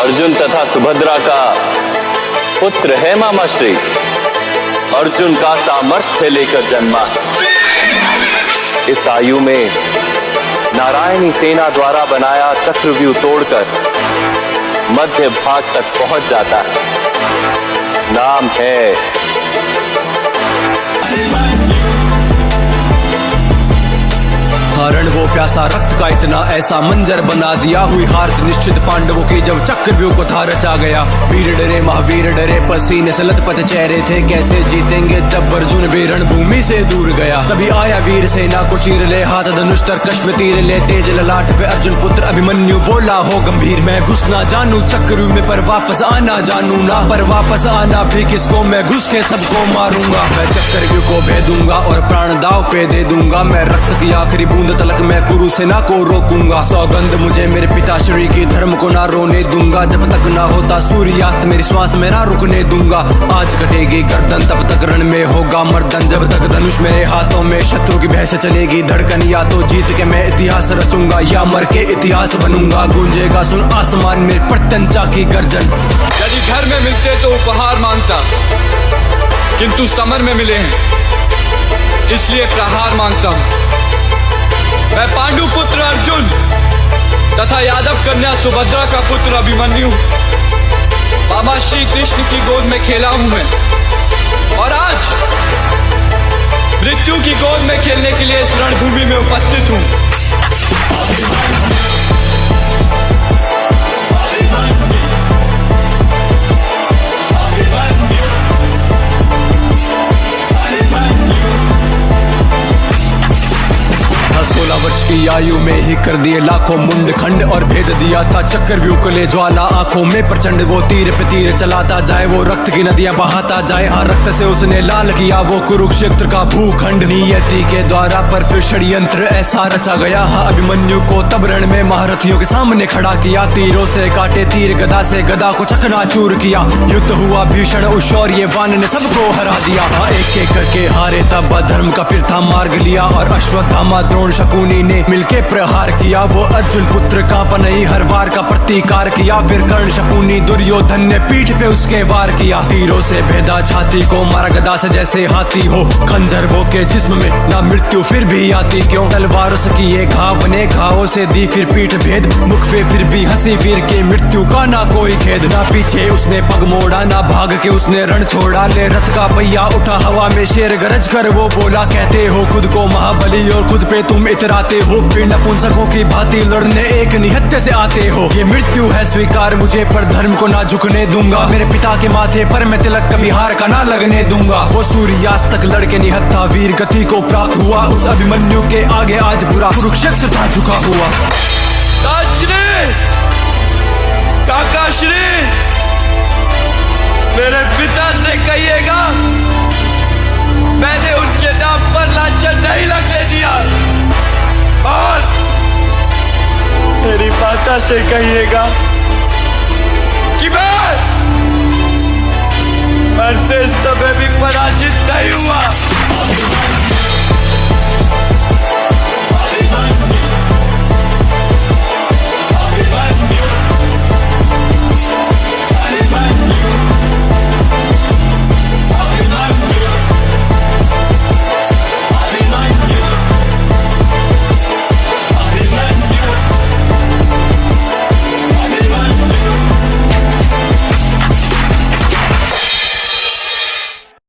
अर्जुन तथा सुभद्रा का पुत्र है मामा श्री। अर्जुन का सामर्थ्य लेकर जन्मा। इस आयु में नारायणी सेना द्वारा बनाया चक्रव्यूह तोड़कर मध्य भाग तक पहुंच जाता है। नाम है हरण वो प्यासा रक्त का इतना ऐसा मंजर बना दिया। हुई हार निश्चित पांडवों की जब चक्रव्यूह को था रचा गया। वीर डरे महावीर डरे पसीने से लथपथ चेहरे थे। कैसे जीतेंगे जब अर्जुन भी रणभूमि से दूर गया। तभी आया वीर सेना को चीर ले, हाथ धनुष तरकश में तीर ले। तेज ललाट पे अर्जुन पुत्र अभिमन्यु बोला हो गंभीर, मैं घुस ना जानू चक्रव्यूह में पर वापस आना जानू ना। पर वापस आना भी किसको, मैं घुस के सबको मारूंगा। मैं चक्रव्यूह को भेदूंगा और प्राण दाव पे दे दूंगा। मैं रक्त की आखिरी बूंद तलक मैं कुरु सेना को रोकूंगा। सौगंध मुझे मेरे पिताश्री की, धर्म को ना रोने दूंगा। जब तक ना होता सूर्यास्त मेरी श्वास में ना रुकने दूंगा। आज कटेगी गर्दन तब तक रण में होगा मर्दन। जब तक धनुष मेरे हाथों में शत्रु की भैंस चलेगी धड़कन। या तो जीत के मैं इतिहास रचूंगा या मर के इतिहास बनूंगा। गूंजेगा सुन आसमान में प्रत्यंचा की गर्जन। यदि घर में मिलते तो उपहार मांगता, किंतु समर में मिले हैं इसलिए प्रहार मांगता हूं। मैं पांडु पुत्र अर्जुन तथा यादव कन्या सुभद्रा का पुत्र अभिमन्यु मामा श्री कृष्ण की गोद में खेला हूं मैं। और आज मृत्यु की गोद में खेलने के लिए इस रणभूमि में उपस्थित हूं। वर्ष की आयु में ही कर दिए लाखों मुंड खंड और भेद दिया था चक्रव्यूह को ले ज्वाला आंखों में प्रचंड। वो तीर पे तीर चलाता जाए, वो रक्त की नदियां बहाता जाए। हाँ रक्त से उसने लाल किया वो कुरुक्षेत्र का भूखंड। नियति के द्वारा पर फिर षड्यंत्र ऐसा रचा गया। हाँ अभिमन्यु को तब रण में महारथियों के सामने खड़ा किया। तीरों से काटे तीर, गदा से गदा को चकनाचूर किया। युद्ध हुआ भीषण उस शौर्यवान ने सबको हरा दिया। हाँ एक एक करके हारे तब धर्म का फिर था मार्ग लिया। और अश्वत्थामा द्रोण शकुनी ने मिलके प्रहार किया। वो अर्जुन पुत्र का पनई हर वार का प्रतिकार किया। फिर कर्ण शकुनी दुर्योधन ने पीठ पे उसके वार किया। तीरों से भेदा छाती को, मारा गदा से जैसे हाथी हो। खंजर वो के जिस्म में ना मृत्यु फिर भी आती क्यों। तलवारों से किए घाव ने घावों से दी फिर पीठ भेद। मुख पे फिर भी हंसी वीर के मृत्यु का ना कोई खेद। ना पीछे उसने पग मोड़ा, ना भाग के उसने रण छोड़ा। ले रथ का पहिया उठा हवा में शेर गरज कर वो बोला, कहते हो खुद को महाबली और खुद पे तुम इतराते हो। फिर नपुंसकों की भांति लड़ने एक निहत्थे से आते हो। ये मृत्यु है स्वीकार मुझे, पर धर्म को ना झुकने दूंगा। मेरे पिता के माथे पर मैं तिलक कभी हार का ना लगने दूंगा। वो सूर्यास्त तक लड़के निहत्था वीर गति को प्राप्त हुआ। उस अभिमन्यु के आगे आज पूरा कुरुक्षेत्र था झुका हुआ। काकाश्री मेरे पिता से कहिएगा मैंने उनके नाम पर लांछन नहीं लगने दिया। और मेरी माता से कहिएगा कि मैं मरते समय भी पराजित नहीं हुआ।